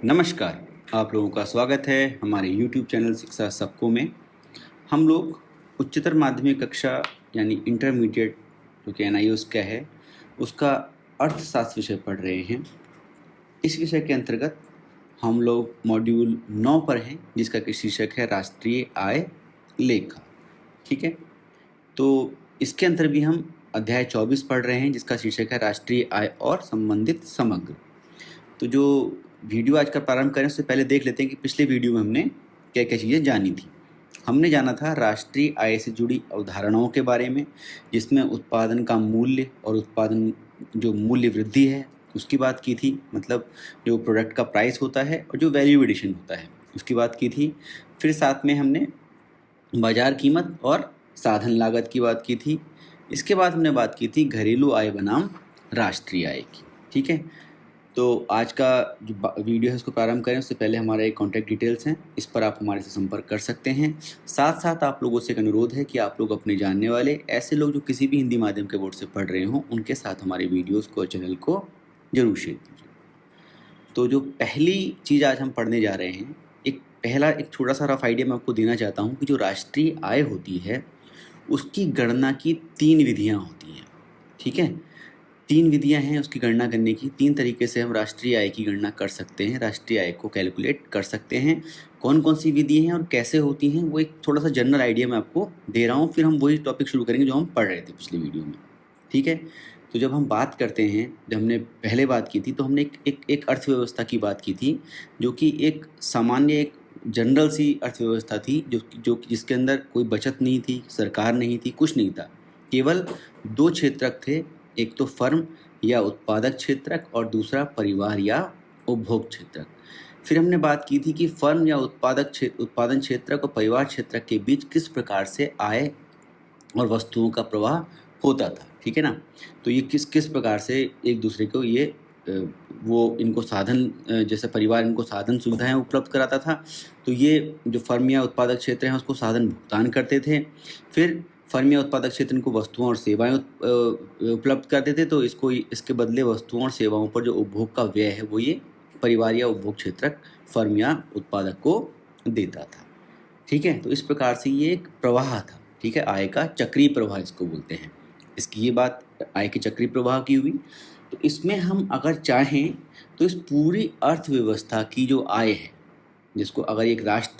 नमस्कार। आप लोगों का स्वागत है हमारे YouTube चैनल शिक्षा सबको में। हम लोग उच्चतर माध्यमिक कक्षा यानी इंटरमीडिएट जो कि NIOS का है उसका अर्थशास्त्र विषय पढ़ रहे हैं। इस विषय के अंतर्गत हम लोग मॉड्यूल 9 पर हैं जिसका कि शीर्षक है राष्ट्रीय आय लेखा। ठीक है, तो इसके अंतर भी हम अध्याय 24 पढ़ रहे हैं जिसका शीर्षक है राष्ट्रीय आय और संबंधित समग्र। तो जो वीडियो आज का प्रारंभ करें उससे पहले देख लेते हैं कि पिछले वीडियो में हमने क्या क्या चीज़ें जानी थी। हमने जाना था राष्ट्रीय आय से जुड़ी अवधारणाओं के बारे में, जिसमें उत्पादन का मूल्य और उत्पादन जो मूल्य वृद्धि है उसकी बात की थी, मतलब जो प्रोडक्ट का प्राइस होता है और जो वैल्यू एडिशन होता है उसकी बात की थी। फिर साथ में हमने बाजार कीमत और साधन लागत की बात की थी। इसके बाद हमने बात की थी घरेलू आय बनाम राष्ट्रीय आय की। ठीक है, तो आज का जो वीडियो है उसको प्रारंभ करें उससे पहले हमारे एक कॉन्टैक्ट डिटेल्स हैं, इस पर आप हमारे से संपर्क कर सकते हैं। साथ साथ आप लोगों से एक अनुरोध है कि आप लोग अपने जानने वाले ऐसे लोग जो किसी भी हिंदी माध्यम के बोर्ड से पढ़ रहे हों उनके साथ हमारे वीडियोस को चैनल को जरूर शेयर कीजिए। तो जो पहली चीज़ आज हम पढ़ने जा रहे हैं, एक छोटा सा रफ आइडिया मैं आपको देना चाहता हूँ कि जो राष्ट्रीय आय होती है उसकी गणना की 3 विधियाँ होती हैं। ठीक है, 3 विधियाँ हैं उसकी गणना करने की। 3 तरीके से हम राष्ट्रीय आय की गणना कर सकते हैं, राष्ट्रीय आय को कैलकुलेट कर सकते हैं। कौन कौन सी विधि हैं और कैसे होती हैं वो एक थोड़ा सा जनरल आइडिया मैं आपको दे रहा हूँ, फिर हम वही टॉपिक शुरू करेंगे जो हम पढ़ रहे थे पिछले वीडियो में। ठीक है, तो जब हम बात करते हैं, जब हमने पहले बात की थी तो हमने एक अर्थव्यवस्था की बात की थी जो कि एक सामान्य एक जनरल सी अर्थव्यवस्था थी जो जिसके अंदर कोई बचत नहीं थी, सरकार नहीं थी, कुछ नहीं था। केवल 2 क्षेत्रक थे, एक तो फर्म या उत्पादक क्षेत्रक और दूसरा परिवार या उपभोग क्षेत्रक। फिर हमने बात की थी कि फर्म या उत्पादन क्षेत्रक और परिवार क्षेत्रक के बीच किस प्रकार से आय और वस्तुओं का प्रवाह होता था। ठीक है ना, तो ये किस किस प्रकार से एक दूसरे को ये वो इनको साधन जैसे परिवार इनको साधन सुविधाएं उपलब्ध कराता था, तो ये जो फर्म या उत्पादक क्षेत्र हैं उसको साधन भुगतान करते थे। फिर फर्म या उत्पादक क्षेत्र इनको वस्तुओं और सेवाएं उपलब्ध करते थे, तो इसके बदले वस्तुओं और सेवाओं पर जो उपभोग का व्यय है वो ये परिवार या उपभोग क्षेत्रक फर्म या उत्पादक को देता था। ठीक है, तो इस प्रकार से ये एक प्रवाह था। ठीक है, आय का चक्रीय प्रवाह इसको बोलते हैं। इसकी ये बात आय के चक्रीय प्रवाह की हुई। तो इसमें हम अगर चाहें तो इस पूरी अर्थव्यवस्था की जो आय है, जिसको अगर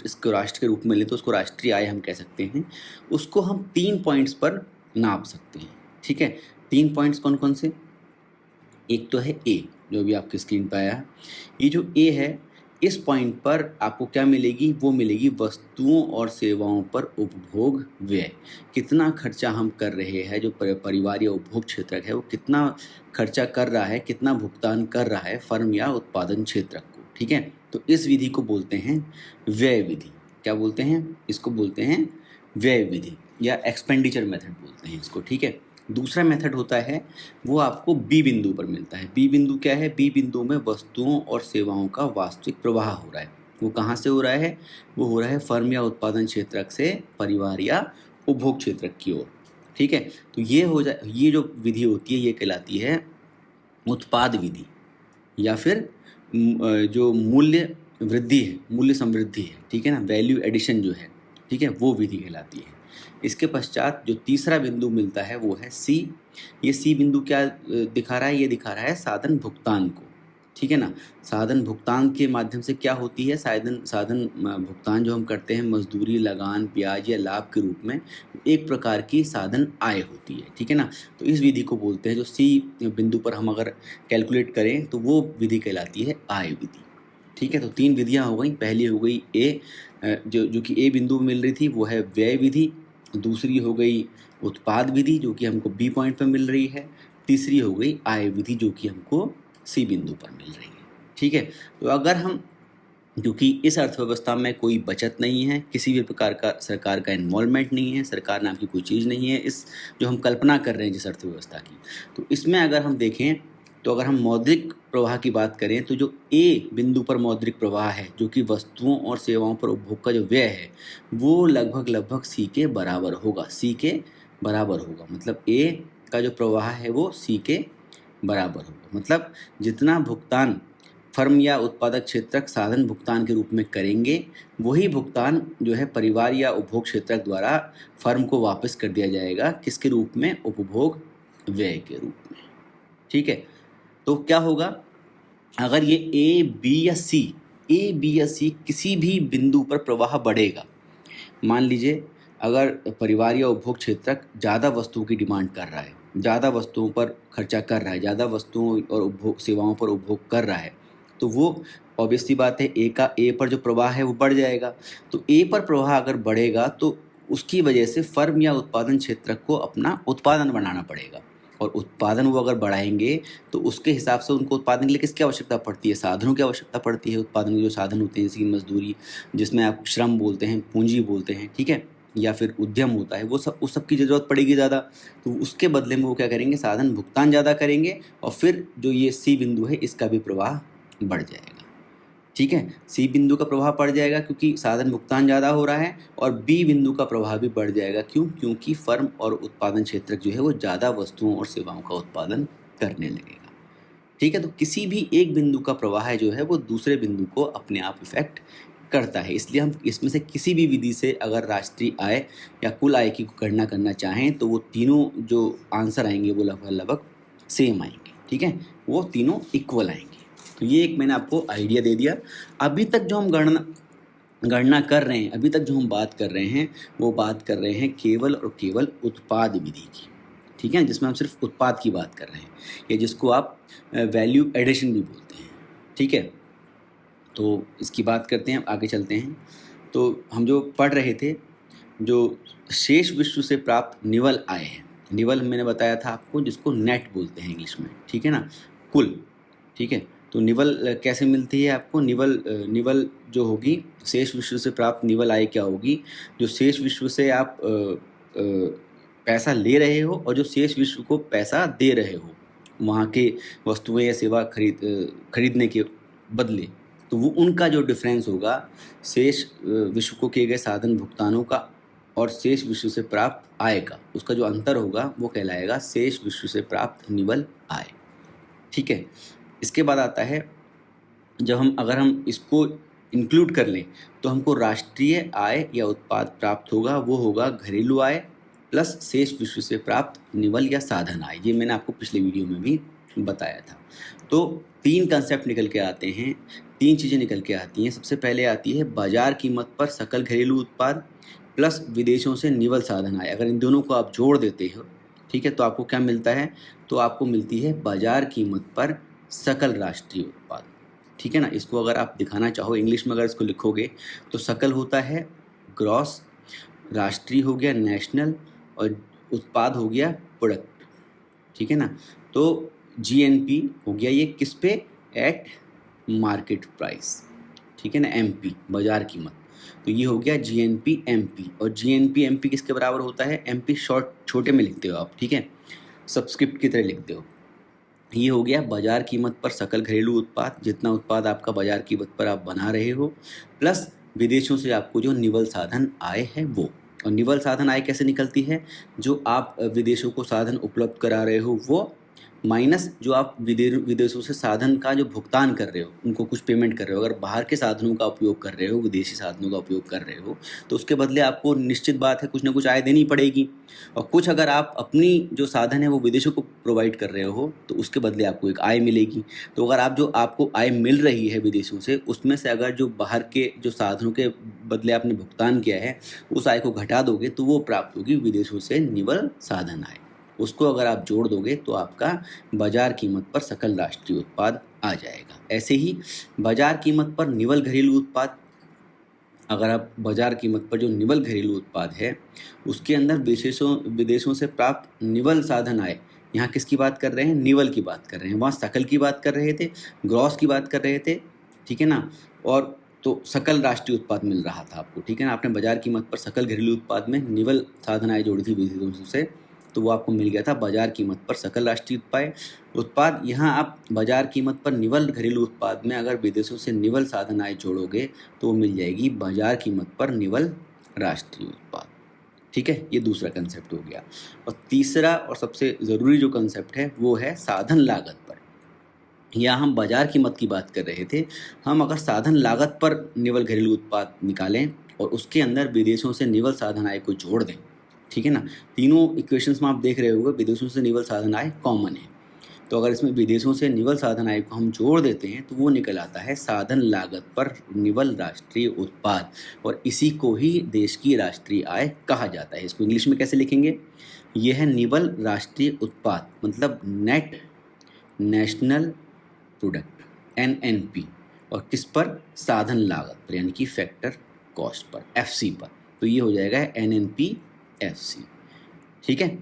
इसको राष्ट्र के रूप में ले तो उसको राष्ट्रीय आय हम कह सकते हैं, उसको हम 3 पॉइंट्स पर नाप सकते हैं। ठीक है, 3 पॉइंट्स कौन कौन से? एक तो है ए, जो भी आपकी स्क्रीन पर आया। ये जो ए है, इस पॉइंट पर आपको क्या मिलेगी? वो मिलेगी वस्तुओं और सेवाओं पर उपभोग व्यय। कितना खर्चा हम कर रहे हैं, जो परिवार या उपभोग क्षेत्रक है वो कितना खर्चा कर रहा है, कितना भुगतान कर रहा है फर्म या उत्पादन क्षेत्रक को। ठीक है, तो इस विधि को बोलते हैं व्यय विधि। क्या बोलते हैं? इसको बोलते हैं व्यय विधि या एक्सपेंडिचर मेथड बोलते हैं इसको। ठीक है, दूसरा मेथड होता है वो आपको बी बिंदु पर मिलता है। बी बिंदु क्या है? बी बिंदु में वस्तुओं और सेवाओं का वास्तविक प्रवाह हो रहा है। वो कहाँ से हो रहा है? वो हो रहा है फर्म या उत्पादन क्षेत्रक से परिवार या उपभोग क्षेत्रक की ओर। ठीक है, तो ये जो विधि होती है ये कहलाती है उत्पाद विधि, या फिर जो मूल्य वृद्धि है, मूल्य समृद्धि है। ठीक है ना, वैल्यू एडिशन जो है, ठीक है, वो विधि कहलाती है। इसके पश्चात जो तीसरा बिंदु मिलता है वो है सी। ये सी बिंदु क्या दिखा रहा है? ये दिखा रहा है साधन भुगतान को। ठीक है ना, साधन भुगतान के माध्यम से क्या होती है? साधन भुगतान जो हम करते हैं मजदूरी, लगान, ब्याज या लाभ के रूप में, एक प्रकार की साधन आय होती है। ठीक है ना, तो इस विधि को बोलते हैं, जो सी बिंदु पर हम अगर कैलकुलेट करें तो वो विधि कहलाती है आय विधि। ठीक है, तो 3 विधियाँ हो गई। पहली हो गई ए, जो कि ए बिंदु में मिल रही थी वो है व्यय विधि। दूसरी हो गई उत्पाद विधि जो कि हमको बी पॉइंट पर मिल रही है। तीसरी हो गई आय विधि जो कि हमको सी बिंदु पर मिल रही है। ठीक है, तो अगर हम, क्योंकि इस अर्थव्यवस्था में कोई बचत नहीं है, किसी भी प्रकार का सरकार का इन्वॉल्वमेंट नहीं है, सरकार नाम की कोई चीज़ नहीं है इस जो हम कल्पना कर रहे हैं जिस अर्थव्यवस्था की, तो इसमें अगर हम देखें तो अगर हम मौद्रिक प्रवाह की बात करें तो जो ए बिंदु पर मौद्रिक प्रवाह है, जो कि वस्तुओं और सेवाओं पर उपभोग का जो व्यय है, वो लगभग सी के बराबर होगा। सी के बराबर होगा, मतलब ए का जो प्रवाह है वो सी के बराबर होगा। मतलब जितना भुगतान फर्म या उत्पादक क्षेत्रक साधन भुगतान के रूप में करेंगे, वही भुगतान जो है परिवार या उपभोग क्षेत्रक द्वारा फर्म को वापस कर दिया जाएगा। किसके रूप में? उपभोग व्यय के रूप में। ठीक है, तो क्या होगा अगर ये ए बी या सी किसी भी बिंदु पर प्रवाह बढ़ेगा। मान लीजिए अगर परिवार या उपभोग क्षेत्रक ज़्यादा वस्तुओं की डिमांड कर रहा है, ज़्यादा वस्तुओं पर खर्चा कर रहा है, ज़्यादा वस्तुओं और उपभोग सेवाओं पर उपभोग कर रहा है, तो वो ऑब्वियस सी बात है ए पर जो प्रवाह है वो बढ़ जाएगा। तो ए पर प्रवाह अगर बढ़ेगा तो उसकी वजह से फर्म या उत्पादन क्षेत्रक को अपना उत्पादन बढ़ाना पड़ेगा, और उत्पादन वो अगर बढ़ाएंगे तो उसके हिसाब से उनको उत्पादन के लिए किसकी आवश्यकता पड़ती है? साधनों की आवश्यकता पड़ती है। उत्पादन के जो साधन होते हैं, जैसे कि मजदूरी, जिसमें आप श्रम बोलते हैं, पूंजी बोलते हैं, ठीक है, या फिर उद्यम होता है, वो सब उस सब की ज़रूरत पड़ेगी ज़्यादा। तो उसके बदले में वो क्या करेंगे? साधन भुगतान ज़्यादा करेंगे, और फिर जो ये सी बिंदु है इसका भी प्रवाह बढ़ जाएगा। ठीक है, सी बिंदु का प्रभाव बढ़ जाएगा क्योंकि साधन भुगतान ज़्यादा हो रहा है, और बी बिंदु का प्रभाव भी बढ़ जाएगा। क्यों? क्योंकि फर्म और उत्पादन क्षेत्रक जो है वो ज़्यादा वस्तुओं और सेवाओं का उत्पादन करने लगेगा। ठीक है, तो किसी भी एक बिंदु का प्रवाह जो है वो दूसरे बिंदु को अपने आप इफेक्ट करता है। इसलिए हम इसमें से किसी भी विधि से अगर राष्ट्रीय आय या कुल आय की गणना करना चाहें तो वो तीनों जो आंसर आएंगे वो लगभग सेम आएंगे। ठीक है, वो तीनों इक्वल आएंगे। तो ये एक मैंने आपको आइडिया दे दिया। अभी तक जो हम गणना कर रहे हैं, अभी तक जो हम बात कर रहे हैं वो बात कर रहे हैं केवल और केवल उत्पाद विधि की। ठीक है, जिसमें हम सिर्फ उत्पाद की बात कर रहे हैं, या जिसको आप वैल्यू एडिशन भी बोलते हैं। ठीक है, तो इसकी बात करते हैं, आगे चलते हैं। तो हम जो पढ़ रहे थे, जो शेष विश्व से प्राप्त निवल आय है, निवल मैंने बताया था आपको, जिसको नेट बोलते हैं इंग्लिश में। ठीक है ना, कुल। ठीक है, तो निवल कैसे मिलती है आपको? निवल जो होगी, शेष विश्व से प्राप्त निवल आय क्या होगी? जो शेष विश्व से आप पैसा ले रहे हो और जो शेष विश्व को पैसा दे रहे हो वहाँ के वस्तुएं या सेवा खरीदने के बदले, तो वो उनका जो डिफरेंस होगा शेष विश्व को किए गए साधन भुगतानों का और शेष विश्व से प्राप्त आय का, उसका जो अंतर होगा वो कहलाएगा शेष विश्व से प्राप्त निवल आय। ठीक है, इसके बाद आता है, जब अगर हम इसको इंक्लूड कर लें तो हमको राष्ट्रीय आय या उत्पाद प्राप्त होगा, वो होगा घरेलू आय प्लस शेष विश्व से प्राप्त निवल या साधन आय। ये मैंने आपको पिछले वीडियो में भी बताया था। तो तीन कंसेप्ट निकल के आते हैं, तीन चीज़ें निकल के आती हैं। सबसे पहले आती है बाजार कीमत पर सकल घरेलू उत्पाद प्लस विदेशों से निवल साधन आय। अगर इन दोनों को आप जोड़ देते हो, ठीक है, तो आपको क्या मिलता है? तो आपको मिलती है बाजार कीमत पर सकल राष्ट्रीय उत्पाद। ठीक है ना, इसको अगर आप दिखाना चाहो इंग्लिश में, अगर इसको लिखोगे तो सकल होता है ग्रॉस, राष्ट्रीय हो गया नेशनल, और उत्पाद हो गया प्रोडक्ट। ठीक है ना, तो जीएनपी हो गया ये किस पे? Eight market price. ठीक है ना, एमपी बाजार कीमत, तो ये हो गया जीएनपी एमपी। और जीएनपी एमपी किसके बराबर होता है? एमपी शॉर्ट छोटे में लिखते हो आप, ठीक है, सबस्क्रिप्ट की तरह लिखते हो। ये हो गया बाजार कीमत पर सकल घरेलू उत्पाद, जितना उत्पाद आपका बाजार कीमत पर आप बना रहे हो, प्लस विदेशों से आपको जो निवल साधन आय है वो। और निवल साधन आय कैसे निकलती है? जो आप विदेशों को साधन उपलब्ध करा रहे हो वो, माइनस जो आप विदेशों से साधन का जो भुगतान कर रहे हो, उनको कुछ पेमेंट कर रहे हो। अगर बाहर के साधनों का उपयोग कर रहे हो, विदेशी साधनों का उपयोग कर रहे हो, तो उसके बदले आपको निश्चित बात है कुछ ना कुछ आय देनी पड़ेगी। और कुछ अगर आप अपनी जो साधन है वो विदेशों को प्रोवाइड कर रहे हो तो उसके बदले आपको एक आय मिलेगी। तो अगर आप जो आपको आय मिल रही है विदेशों से, उसमें से अगर जो बाहर के जो साधनों के बदले आपने भुगतान किया है उस आय को घटा दोगे तो वो प्राप्त होगी विदेशों से निवल साधन आय। उसको अगर आप जोड़ दोगे तो आपका बाजार कीमत पर सकल राष्ट्रीय उत्पाद आ जाएगा। ऐसे ही बाजार कीमत पर निवल घरेलू उत्पाद, अगर आप बाजार कीमत पर जो निवल घरेलू उत्पाद है उसके अंदर विदेशों से प्राप्त निवल साधन आय, यहाँ किसकी बात कर रहे हैं? निवल की बात कर रहे हैं। वहाँ सकल की बात कर रहे थे, ग्रॉस की बात कर रहे थे, ठीक है ना, और तो सकल राष्ट्रीय उत्पाद मिल रहा था आपको। ठीक है ना, आपने बाजार कीमत पर सकल घरेलू उत्पाद में निवल साधन आय जोड़ी थी विदेशों से, तो वो आपको मिल गया था बाजार कीमत पर सकल राष्ट्रीय उत्पाद। यहाँ आप बाजार कीमत पर निवल घरेलू उत्पाद में अगर विदेशों से निवल साधन आय जोड़ोगे तो वो मिल जाएगी बाजार कीमत पर निवल राष्ट्रीय उत्पाद। ठीक है, ये दूसरा कंसेप्ट हो गया। और तीसरा और सबसे ज़रूरी जो कंसेप्ट है वो है साधन लागत पर। या हम बाजार कीमत की बात कर रहे थे, हम अगर साधन लागत पर निवल घरेलू उत्पाद निकालें और उसके अंदर विदेशों से निवल साधन आय को जोड़ दें, ठीक है ना। तीनों इक्वेशंस में आप देख रहे होंगे विदेशों से निवल साधन आय कॉमन है। तो अगर इसमें विदेशों से निवल साधन आय को हम जोड़ देते हैं तो वो निकल आता है साधन लागत पर निवल राष्ट्रीय उत्पाद, और इसी को ही देश की राष्ट्रीय आय कहा जाता है। इसको इंग्लिश में कैसे लिखेंगे? यह है निवल राष्ट्रीय उत्पाद, मतलब नेट नेशनल प्रोडक्ट, NNP, और किस पर? साधन लागत पर, यानी कि फैक्टर कॉस्ट पर, FC पर। तो ये हो जाएगा NNP FC, ठीक है।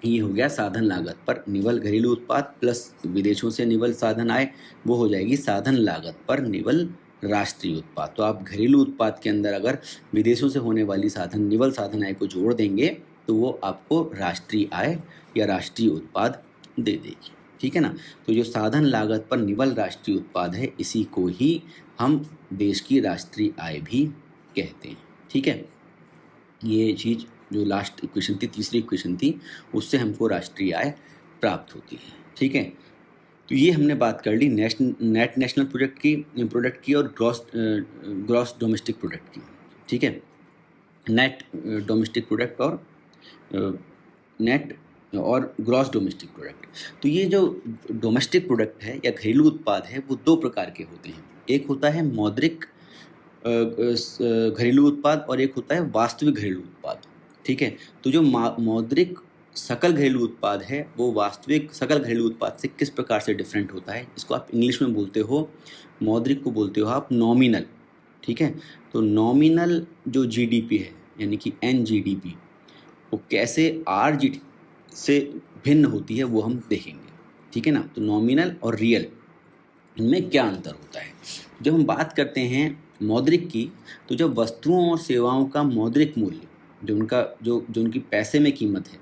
ये हो गया साधन लागत पर निवल घरेलू उत्पाद प्लस विदेशों से निवल साधन आय, वो हो जाएगी साधन लागत पर निवल राष्ट्रीय उत्पाद। तो आप घरेलू उत्पाद के अंदर अगर विदेशों से होने वाली निवल साधन आय को जोड़ देंगे तो वो आपको राष्ट्रीय आय या राष्ट्रीय उत्पाद दे देगी, ठीक है ना। तो जो साधन लागत पर निवल राष्ट्रीय उत्पाद है, इसी को ही हम देश की राष्ट्रीय आय भी कहते हैं, ठीक है। ये चीज़ जो लास्ट इक्वेशन थी, तीसरी इक्वेशन थी, उससे हमको राष्ट्रीय आय प्राप्त होती है, ठीक है। तो ये हमने बात कर ली नेट नेशनल प्रोडक्ट की और ग्रॉस डोमेस्टिक प्रोडक्ट की, ठीक है। नेट डोमेस्टिक प्रोडक्ट और नेट और ग्रॉस डोमेस्टिक प्रोडक्ट। तो ये जो डोमेस्टिक प्रोडक्ट है या घरेलू उत्पाद है, वो दो प्रकार के होते हैं। एक होता है मौद्रिक घरेलू उत्पाद और एक होता है वास्तविक घरेलू उत्पाद, ठीक है। तो जो मौद्रिक सकल घरेलू उत्पाद है, वो वास्तविक सकल घरेलू उत्पाद से किस प्रकार से डिफरेंट होता है? इसको आप इंग्लिश में बोलते हो, मौद्रिक को बोलते हो आप नॉमिनल, ठीक है। तो नॉमिनल जो GDP है, यानी कि NGDP, वो कैसे RGDP से भिन्न होती है, वो हम देखेंगे, ठीक है ना। तो नॉमिनल और रियल, इनमें क्या अंतर होता है? जब हम बात करते हैं मौद्रिक की, तो जब वस्तुओं और सेवाओं का मौद्रिक मूल्य, जो उनकी पैसे में कीमत है,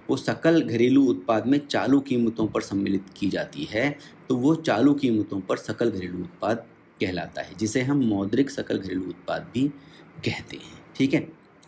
वो सकल घरेलू उत्पाद में चालू कीमतों पर सम्मिलित की जाती है, तो वो चालू कीमतों पर सकल घरेलू उत्पाद कहलाता है, जिसे हम मौद्रिक सकल घरेलू उत्पाद भी कहते हैं, ठीक है।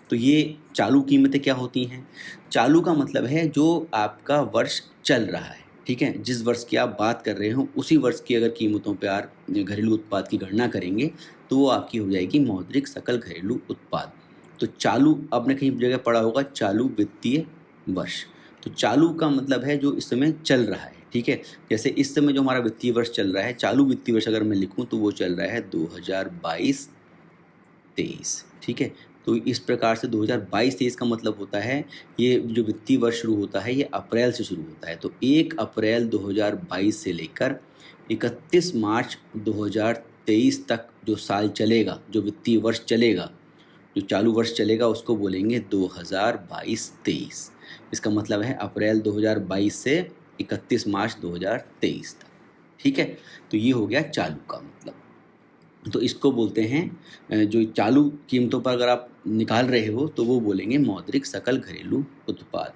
तो ये चालू कीमतें क्या होती हैं? चालू का मतलब है जो आपका वर्ष चल रहा है, ठीक है। जिस वर्ष की आप बात कर रहे हो, उसी वर्ष की अगर कीमतों पे आप घरेलू उत्पाद की गणना करेंगे तो वो आपकी हो जाएगी मौद्रिक सकल घरेलू उत्पाद। तो चालू, आपने कहीं जगह पढ़ा होगा चालू वित्तीय वर्ष। तो चालू का मतलब है जो इस समय चल रहा है, ठीक है। जैसे इस समय जो हमारा वित्तीय वर्ष चल रहा है, चालू वित्तीय वर्ष अगर मैं लिखूं तो वो चल रहा है 2022-23, ठीक है। तो इस प्रकार से 2022-23 का मतलब होता है, ये जो वित्तीय वर्ष शुरू होता है ये अप्रैल से शुरू होता है। तो 1 अप्रैल 2022 से लेकर 31 मार्च 2023 तक जो साल चलेगा, जो वित्तीय वर्ष चलेगा, जो चालू वर्ष चलेगा, उसको बोलेंगे 2022-23। इसका मतलब है अप्रैल 2022 से 31 मार्च 2023 तक, ठीक है। तो ये हो गया चालू का मतलब। तो इसको बोलते हैं, जो चालू कीमतों पर अगर आप निकाल रहे हो तो वो बोलेंगे मौद्रिक सकल घरेलू उत्पाद।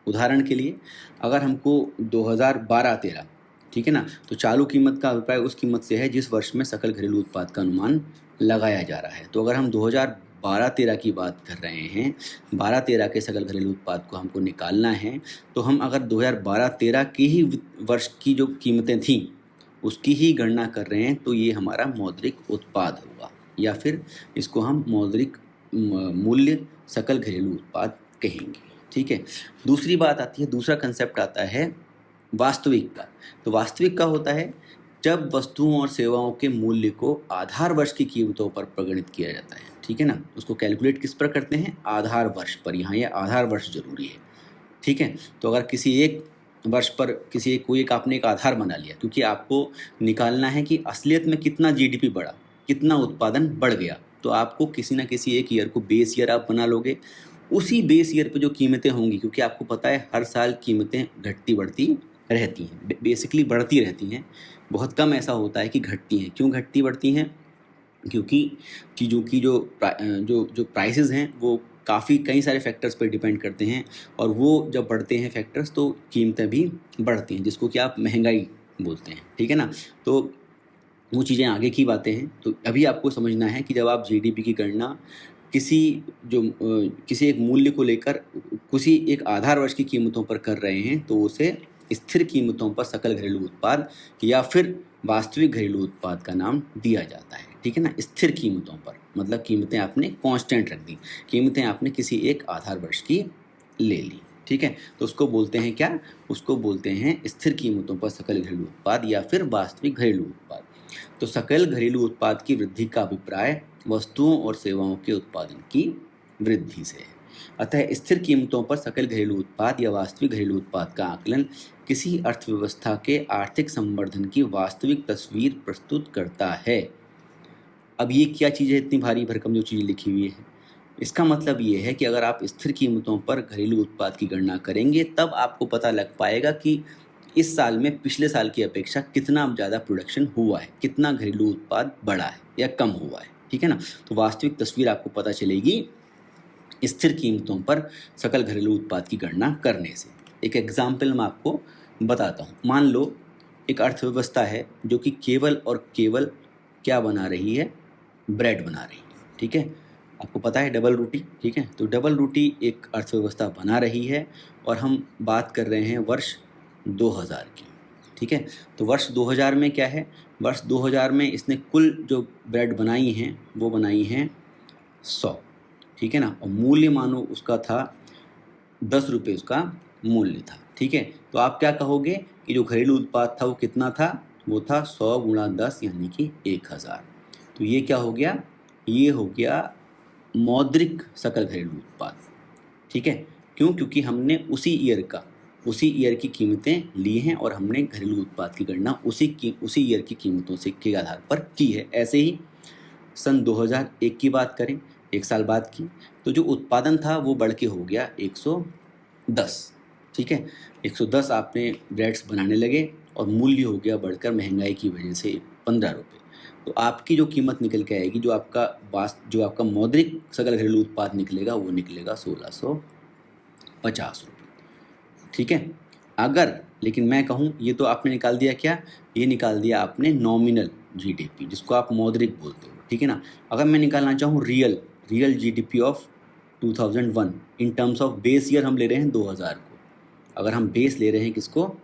उदाहरण के लिए अगर हमको 2012-13, ठीक है ना, तो चालू कीमत का अभिप्राय उस कीमत से है जिस वर्ष में सकल घरेलू उत्पाद का अनुमान लगाया जा रहा है। तो अगर हम 2012-13 की बात कर रहे हैं, 12-13 के सकल घरेलू उत्पाद को हमको निकालना है, तो हम अगर 2012-13 की ही वर्ष की जो कीमतें थीं उसकी ही गणना कर रहे हैं, तो ये हमारा मौद्रिक उत्पाद होगा, या फिर इसको हम मौद्रिक मूल्य सकल घरेलू उत्पाद कहेंगे, ठीक है। दूसरी बात आती है, दूसरा कंसेप्ट आता है वास्तविक का। तो वास्तविक का होता है जब वस्तुओं और सेवाओं के मूल्य को आधार वर्ष की कीमतों पर परिगणित किया जाता है, ठीक है ना। उसको कैलकुलेट किस पर करते हैं? आधार वर्ष पर। यहाँ ये आधार वर्ष जरूरी है, ठीक है। तो अगर किसी एक वर्ष पर कोई एक आपने एक आधार बना लिया, क्योंकि आपको निकालना है कि असलियत में कितना GDP बढ़ा, कितना उत्पादन बढ़ गया, तो आपको किसी ना किसी एक ईयर को बेस ईयर आप बना लोगे। उसी बेस ईयर पे जो कीमतें होंगी, क्योंकि आपको पता है हर साल कीमतें घटती बढ़ती रहती हैं, बेसिकली बढ़ती रहती हैं, बहुत कम ऐसा होता है कि घटती हैं। क्यों घटती बढ़ती हैं? क्योंकि चीज़ों की जो प्राइसेस हैं वो कई सारे फैक्टर्स पर डिपेंड करते हैं, और वो जब बढ़ते हैं फैक्टर्स तो कीमतें भी बढ़ती हैं, जिसको कि आप महंगाई बोलते हैं, ठीक है ना। तो वो चीज़ें आगे की बातें हैं। तो अभी आपको समझना है कि जब आप GDP की गणना किसी एक मूल्य को लेकर किसी एक आधार वर्ष की कीमतों पर कर रहे हैं, तो उसे स्थिर कीमतों पर सकल घरेलू उत्पाद या फिर वास्तविक घरेलू उत्पाद का नाम दिया जाता है। ठीक है ना, स्थिर कीमतों पर मतलब कीमतें आपने कांस्टेंट रख दी, कीमतें आपने किसी एक आधार वर्ष की ले ली। ठीक है, तो उसको बोलते हैं क्या, उसको बोलते हैं स्थिर कीमतों पर सकल घरेलू उत्पाद या फिर वास्तविक घरेलू उत्पाद। तो सकल घरेलू उत्पाद की वृद्धि का अभिप्राय वस्तुओं और सेवाओं के उत्पादन की वृद्धि से है। अतः स्थिर कीमतों पर सकल घरेलू उत्पाद या वास्तविक घरेलू उत्पाद का आकलन किसी अर्थव्यवस्था के आर्थिक संवर्धन की वास्तविक तस्वीर प्रस्तुत करता है। अब ये क्या चीज़ है, इतनी भारी भरकम जो चीज़ लिखी हुई है, इसका मतलब ये है कि अगर आप स्थिर कीमतों पर घरेलू उत्पाद की गणना करेंगे तब आपको पता लग पाएगा कि इस साल में पिछले साल की अपेक्षा कितना ज़्यादा प्रोडक्शन हुआ है, कितना घरेलू उत्पाद बढ़ा है या कम हुआ है। ठीक है ना, तो वास्तविक तस्वीर आपको पता चलेगी स्थिर कीमतों पर सकल घरेलू उत्पाद की गणना करने से। एक एग्जाम्पल मैं आपको बताता हूँ। मान लो एक अर्थव्यवस्था है जो कि केवल और केवल क्या बना रही है, ब्रेड बना रही है। ठीक है, आपको पता है डबल रोटी। ठीक है, तो डबल रोटी एक अर्थव्यवस्था बना रही है और हम बात कर रहे हैं वर्ष 2000 की। ठीक है, तो वर्ष 2000 में क्या है, वर्ष 2000 में इसने कुल जो ब्रेड बनाई हैं वो बनाई हैं 100। ठीक है ना, और मूल्य मानो उसका था 10 रुपये, उसका मूल्य था। ठीक है, तो आप क्या कहोगे कि जो घरेलू उत्पाद था वो कितना था, वो था 100 गुणा 10 यानी कि 1000। तो ये क्या हो गया, ये हो गया मौद्रिक सकल घरेलू उत्पाद। ठीक है, क्यों, क्योंकि हमने उसी ईयर की कीमतें ली हैं और हमने घरेलू उत्पाद की गणना उसी ईयर की कीमतों से के आधार पर की है। ऐसे ही सन 2001 की बात करें, एक साल बाद की, तो जो उत्पादन था वो बढ़ के हो गया 110। ठीक है, 110 आपने ब्रेड्स बनाने लगे और मूल्य हो गया बढ़कर महंगाई की वजह से 15 रुपये। तो आपकी जो कीमत निकल के आएगी, जो आपका मौद्रिक सकल घरेलू उत्पाद निकलेगा वो निकलेगा 1650 रुपये। ठीक है, अगर लेकिन मैं कहूँ ये तो आपने निकाल दिया क्या, ये निकाल दिया आपने नॉमिनल जीडीपी जिसको आप मौद्रिक बोलते हो। ठीक है ना, अगर मैं निकालना चाहूँ real GDP of 2001 in terms of base year, हम ले रहे हैं 2000 को। अगर हम बेस ले रहे हैं किसको,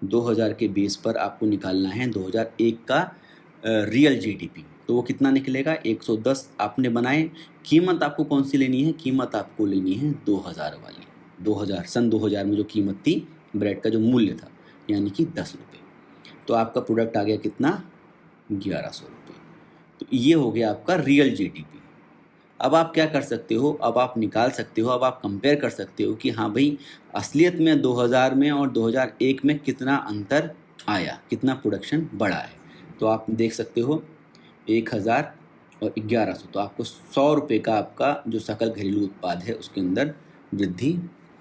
2000 के बेस पर आपको निकालना है 2001 का रियल जीडीपी, तो वो कितना निकलेगा, 110 आपने बनाए। कीमत आपको कौन सी लेनी है, कीमत आपको लेनी है 2000 वाली। 2000 में जो कीमत थी ब्रेड का, जो मूल्य था यानी कि 10 रुपये, तो आपका प्रोडक्ट आ गया कितना, 1100 रुपये। तो ये हो गया आपका रियल जीडीपी। अब आप क्या कर सकते हो, अब आप निकाल सकते हो, अब आप कंपेयर कर सकते हो कि हाँ भाई असलियत में 2000 में और 2001 में कितना अंतर आया, कितना प्रोडक्शन बढ़ा है। तो आप देख सकते हो 1000 और 1100, तो आपको 100 रुपये का आपका जो सकल घरेलू उत्पाद है उसके अंदर वृद्धि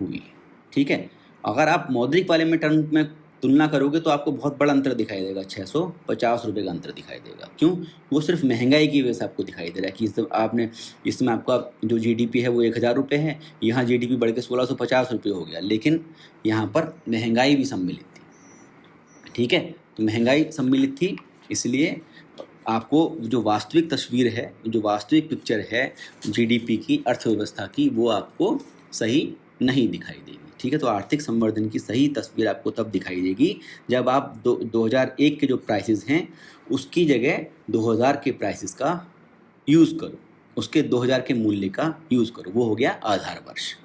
हुई है। ठीक है, अगर आप मौद्रिक वाले में टर्म में तुलना करोगे तो आपको बहुत बड़ा अंतर दिखाई देगा, 650 रुपये का अंतर दिखाई देगा। क्यों, वो सिर्फ महंगाई की वजह से आपको दिखाई दे रहा है कि इसमें आपका जो जीडीपी है वो 1000 रुपये है, यहाँ जीडीपी बढ़ के 1650 रुपये हो गया, लेकिन यहाँ पर महंगाई भी सम्मिलित थी। ठीक है, तो महंगाई सम्मिलित थी, इसलिए आपको जो वास्तविक तस्वीर है, जो वास्तविक पिक्चर है जीडीपी की, अर्थव्यवस्था की, वो आपको सही नहीं दिखाई देगी। ठीक है, तो आर्थिक संवर्धन की सही तस्वीर आपको तब दिखाई देगी जब आप 2001 के जो प्राइसेस हैं उसकी जगह 2000 के प्राइसेस का यूज़ करो, उसके 2000 के मूल्य का यूज़ करो, वो हो गया आधार वर्ष।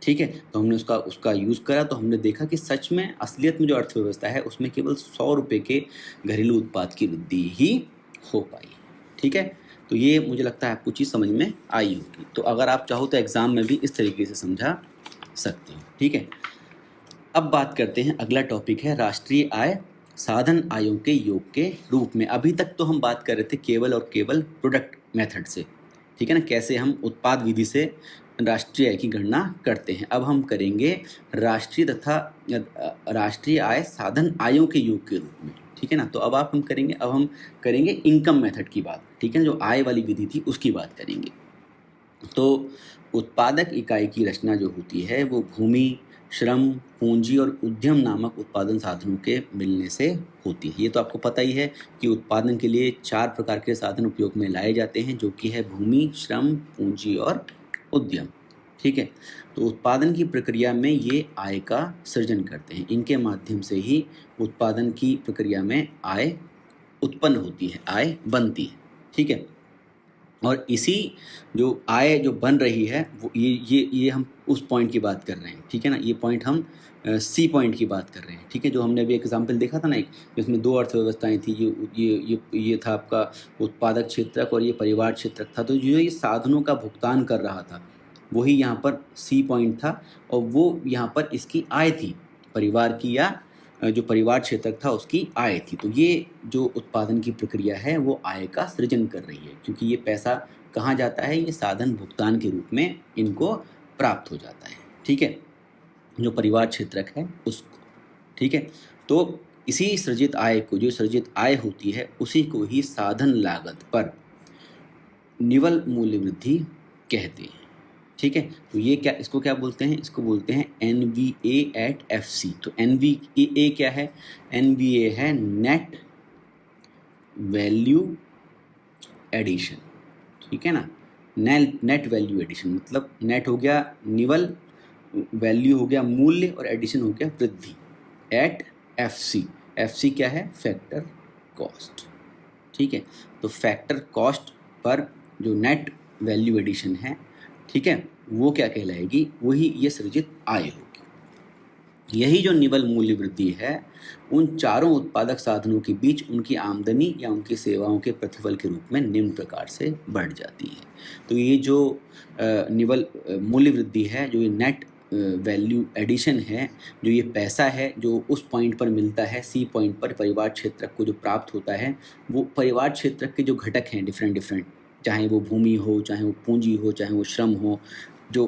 ठीक है, तो हमने उसका यूज़ करा तो हमने देखा कि सच में असलियत में जो अर्थव्यवस्था है उसमें केवल 100 रुपये के घरेलू उत्पाद की वृद्धि ही हो पाई। ठीक है, तो ये मुझे लगता है आपको चीज़ समझ में आई होगी। तो अगर आप चाहो तो एग्ज़ाम में भी इस तरीके से समझा सकते हो। ठीक है, अब बात करते हैं, अगला टॉपिक है राष्ट्रीय आय साधन आयों के योग के रूप में। अभी तक तो हम बात कर रहे थे केवल और केवल प्रोडक्ट मेथड से। ठीक है ना, कैसे हम उत्पाद विधि से राष्ट्रीय आय की गणना करते हैं। अब हम करेंगे राष्ट्रीय आय साधन आयों के योग के रूप में। ठीक है ना, तो अब हम करेंगे इनकम मेथड की बात। ठीक है, जो आय वाली विधि थी उसकी बात करेंगे। तो उत्पादक इकाई की रचना जो होती है वो भूमि, श्रम, पूंजी और उद्यम नामक उत्पादन साधनों के मिलने से होती है। ये तो आपको पता ही है कि उत्पादन के लिए 4 प्रकार के साधन उपयोग में लाए जाते हैं, जो कि है भूमि, श्रम, पूंजी और उद्यम। ठीक है। तो उत्पादन की प्रक्रिया में ये आय का सृजन करते हैं, इनके माध्यम से ही उत्पादन की प्रक्रिया में आय उत्पन्न होती है, आय बनती है, ठीक है। और इसी जो आय जो बन रही है वो ये हम उस पॉइंट की बात कर रहे हैं, ठीक है ना। ये पॉइंट हम सी पॉइंट की बात कर रहे हैं, ठीक है। जो हमने अभी एग्जाम्पल देखा था ना, एक जिसमें दो अर्थव्यवस्थाएं थी, ये था आपका उत्पादक क्षेत्रक और ये परिवार क्षेत्रक था। तो जो ये साधनों का भुगतान कर रहा था वही यहाँ पर सी पॉइंट था, और वो यहाँ पर इसकी आय थी परिवार की, या जो परिवार क्षेत्रक था उसकी आय थी। तो ये जो उत्पादन की प्रक्रिया है वो आय का सृजन कर रही है, क्योंकि ये पैसा कहाँ जाता है, ये साधन भुगतान के रूप में इनको प्राप्त हो जाता है, ठीक है, जो परिवार क्षेत्रक है उसको, ठीक है। तो इसी सृजित आय को, जो सृजित आय होती है उसी को ही साधन लागत पर निवल मूल्य वृद्धि कहते हैं, ठीक है। तो ये क्या, इसको क्या बोलते हैं, इसको बोलते हैं NVA@FC। तो NVA क्या है, NVA है नेट वैल्यू एडिशन, ठीक है ना। नेट वैल्यू एडिशन मतलब नेट हो गया निवल, वैल्यू हो गया मूल्य, और एडिशन हो गया वृद्धि, एट FC। FC क्या है, फैक्टर कॉस्ट, ठीक है। तो फैक्टर कॉस्ट पर जो नेट वैल्यू एडिशन है, ठीक है, वो क्या कहलाएगी, वही ये सृजित आय होगी। यही जो निवल मूल्य वृद्धि है उन चारों उत्पादक साधनों के बीच उनकी आमदनी या उनकी सेवाओं के प्रतिफल के रूप में निम्न प्रकार से बढ़ जाती है। तो ये जो निवल मूल्य वृद्धि है, जो ये नेट वैल्यू एडिशन है, जो ये पैसा है जो उस पॉइंट पर मिलता है, सी पॉइंट पर परिवार क्षेत्रक को जो प्राप्त होता है, वो परिवार क्षेत्रक के जो घटक हैं डिफरेंट, चाहे वो भूमि हो, चाहे वो पूंजी हो, चाहे वो श्रम हो, जो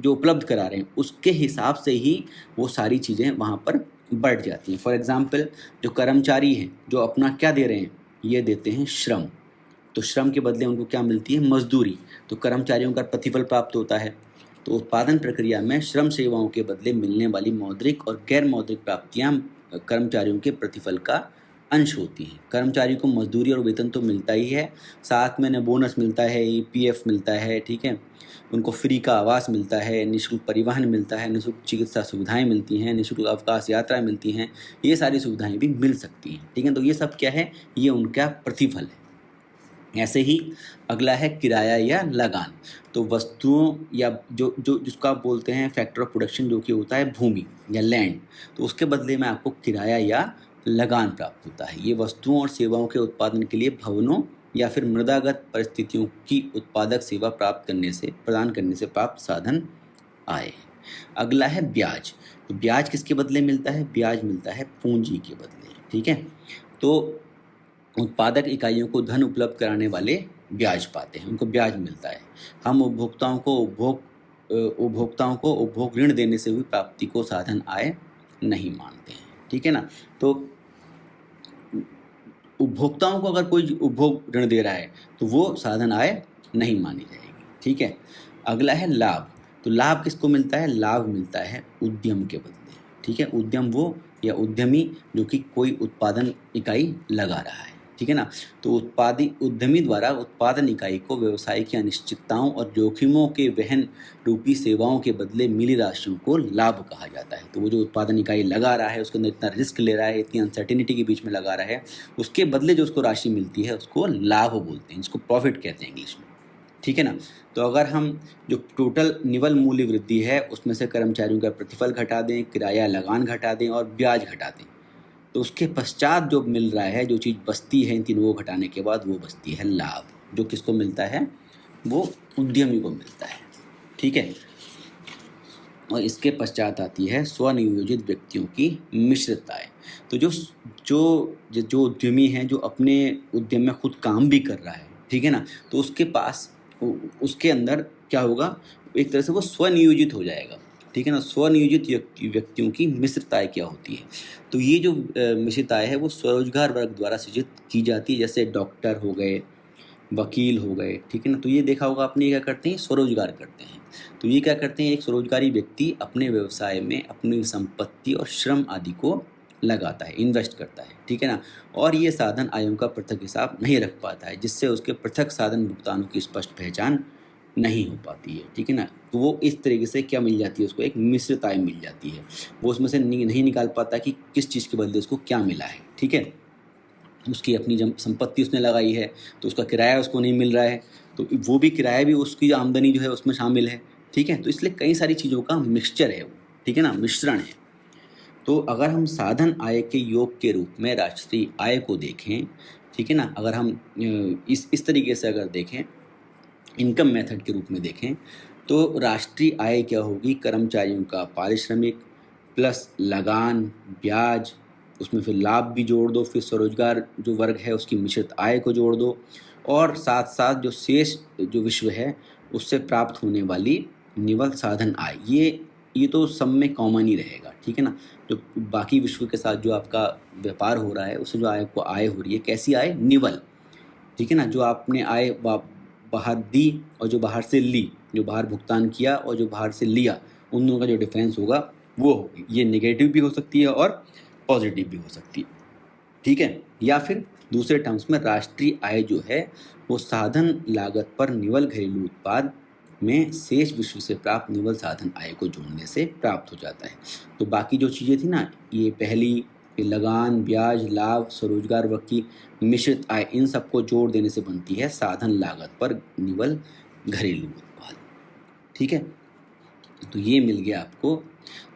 उपलब्ध करा रहे हैं उसके हिसाब से ही वो सारी चीज़ें वहाँ पर बढ़ जाती हैं। फॉर एग्जांपल जो कर्मचारी हैं जो अपना क्या दे रहे हैं, ये देते हैं श्रम, तो श्रम के बदले उनको क्या मिलती है, मजदूरी, तो कर्मचारियों का प्रतिफल प्राप्त होता है। तो उत्पादन प्रक्रिया में श्रम सेवाओं के बदले मिलने वाली मौद्रिक और गैर मौद्रिक प्राप्तियां कर्मचारियों के प्रतिफल का अंश होती हैं। कर्मचारी को मजदूरी और वेतन तो मिलता ही है, साथ में बोनस मिलता है, EPF मिलता है, ठीक है, उनको फ्री का आवास मिलता है, निःशुल्क परिवहन मिलता है, निःशुल्क चिकित्सा सुविधाएं मिलती हैं, निःशुल्क अवकाश यात्रा मिलती हैं, ये सारी सुविधाएं भी मिल सकती हैं, ठीक है। तो ये सब क्या है, ये उनका प्रतिफल है। ऐसे ही अगला है किराया या लगान। तो वस्तुओं या जो जो जिसको आप बोलते हैं फैक्टर ऑफ प्रोडक्शन, जो कि होता है भूमि या लैंड, तो उसके बदले में आपको किराया या लगान प्राप्त होता है। ये वस्तुओं और सेवाओं के उत्पादन के लिए भवनों या फिर मृदागत परिस्थितियों की उत्पादक सेवा प्रदान करने से प्राप्त साधन आय। अगला है ब्याज। तो ब्याज किसके बदले मिलता है, ब्याज मिलता है पूंजी के बदले, ठीक है। तो उत्पादक इकाइयों को धन उपलब्ध कराने वाले ब्याज पाते हैं, उनको ब्याज मिलता है। हम उपभोक्ताओं को उपभोग ऋण देने से हुई प्राप्ति को साधन आय नहीं मानते हैं, ठीक है ना। तो उपभोक्ताओं को अगर कोई उपभोग ऋण दे रहा है तो वो साधन आय नहीं मानी जाएगी, ठीक है। अगला है लाभ। तो लाभ किसको मिलता है, लाभ मिलता है उद्यम के बदले, ठीक है। उद्यम वो या उद्यमी जो कि कोई उत्पादन इकाई लगा रहा है, ठीक है ना। तो उद्यमी द्वारा उत्पादन इकाई को व्यवसाय की अनिश्चितताओं और जोखिमों के वहन रूपी सेवाओं के बदले मिली राशियों को लाभ कहा जाता है। तो वो जो उत्पादन इकाई लगा रहा है, उसके अंदर इतना रिस्क ले रहा है, इतनी अनसर्टेनिटी के बीच में लगा रहा है, उसके बदले जो उसको राशि मिलती है उसको लाभ बोलते हैं, जिसको प्रॉफिट कहते हैं इंग्लिश में, ठीक है ना। तो अगर हम जो टोटल निवल मूल्य वृद्धि है उसमें से कर्मचारियों का प्रतिफल घटा दें, किराया लगान घटा दें और ब्याज घटा दें, तो उसके पश्चात जो मिल रहा है, जो चीज़ बचती है इन तीनों को घटाने के बाद, वो बचती है लाभ, जो किसको मिलता है, वो उद्यमी को मिलता है, ठीक है। और इसके पश्चात आती है स्वनियोजित व्यक्तियों की मिश्रित आय। तो जो उद्यमी है, जो अपने उद्यम में खुद काम भी कर रहा है, ठीक है ना, तो उसके पास उसके अंदर क्या होगा, एक तरह से वो स्वनियोजित हो जाएगा, ठीक है ना। स्वनियोजित व्यक्तियों की मिश्रित आय क्या होती है, तो ये जो मिश्रित आय है वो स्वरोजगार वर्ग द्वारा सृजित की जाती है, जैसे डॉक्टर हो गए, वकील हो गए, ठीक है ना। तो ये देखा होगा आपने, क्या करते हैं, स्वरोजगार करते हैं। तो ये क्या करते हैं, एक स्वरोजगारी व्यक्ति अपने व्यवसाय में अपनी संपत्ति और श्रम आदि को लगाता है, इन्वेस्ट करता है, ठीक है ना। और ये साधन आयों का पृथक हिसाब नहीं रख पाता है, जिससे उसके पृथक साधन भुगतानों की स्पष्ट पहचान नहीं हो पाती है, ठीक है ना। तो वो इस तरीके से क्या मिल जाती है उसको, एक मिश्रित आय मिल जाती है। वो उसमें से नहीं निकाल पाता कि किस चीज़ के बदले उसको क्या मिला है, ठीक है। उसकी अपनी जब संपत्ति उसने लगाई है तो उसका किराया उसको नहीं मिल रहा है, तो वो भी किराया भी उसकी आमदनी जो है उसमें शामिल है, ठीक है। तो इसलिए कई सारी चीज़ों का मिक्सचर है वो, ठीक है ना, मिश्रण है। तो अगर हम साधन आय के योग के रूप में राष्ट्रीय आय को देखें, ठीक है ना, अगर हम इस तरीके से अगर देखें, इनकम मेथड के रूप में देखें, तो राष्ट्रीय आय क्या होगी, कर्मचारियों का पारिश्रमिक प्लस लगान, ब्याज, उसमें फिर लाभ भी जोड़ दो, फिर स्वरोजगार जो वर्ग है उसकी मिश्रित आय को जोड़ दो, और साथ साथ जो शेष जो विश्व है उससे प्राप्त होने वाली निवल साधन आय, ये तो सब में कॉमन ही रहेगा, ठीक है ना। जो बाकी विश्व के साथ जो आपका व्यापार हो रहा है उससे जो आपको आय हो रही है, कैसी आय, निवल, ठीक है ना। जो आपने आय बाहर दी और जो बाहर से ली, जो बाहर भुगतान किया और जो बाहर से लिया, उन दोनों का जो डिफरेंस होगा वो होगी। ये नेगेटिव भी हो सकती है और पॉजिटिव भी हो सकती है, ठीक है। या फिर दूसरे टर्म्स में राष्ट्रीय आय जो है वो साधन लागत पर निवल घरेलू उत्पाद में शेष विश्व से प्राप्त निवल साधन आय को जोड़ने से प्राप्त हो जाता है। तो बाकी जो चीज़ें थी ना, ये पहली लगान, ब्याज, लाभ, स्वरोजगार वर्ग की मिश्रित आय, इन सबको जोड़ देने से बनती है साधन लागत पर निवल घरेलू उत्पाद, ठीक है। तो ये मिल गया आपको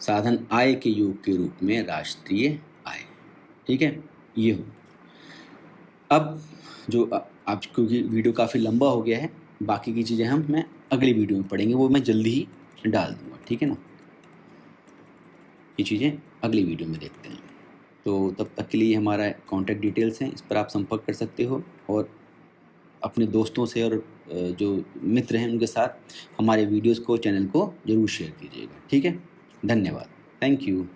साधन आय के योग के रूप में राष्ट्रीय आय, ठीक है। ये हो अब जो आप, क्योंकि वीडियो काफ़ी लंबा हो गया है, बाकी की चीज़ें मैं अगली वीडियो में पढ़ेंगे, वो मैं जल्दी ही डाल दूँगा, ठीक है ना। ये चीज़ें अगली वीडियो में देखते हैं। तो तब तक के लिए हमारा कॉन्टैक्ट डिटेल्स हैं, इस पर आप संपर्क कर सकते हो, और अपने दोस्तों से और जो मित्र हैं उनके साथ हमारे वीडियोस को, चैनल को ज़रूर शेयर कीजिएगा, ठीक है। धन्यवाद, थैंक यू।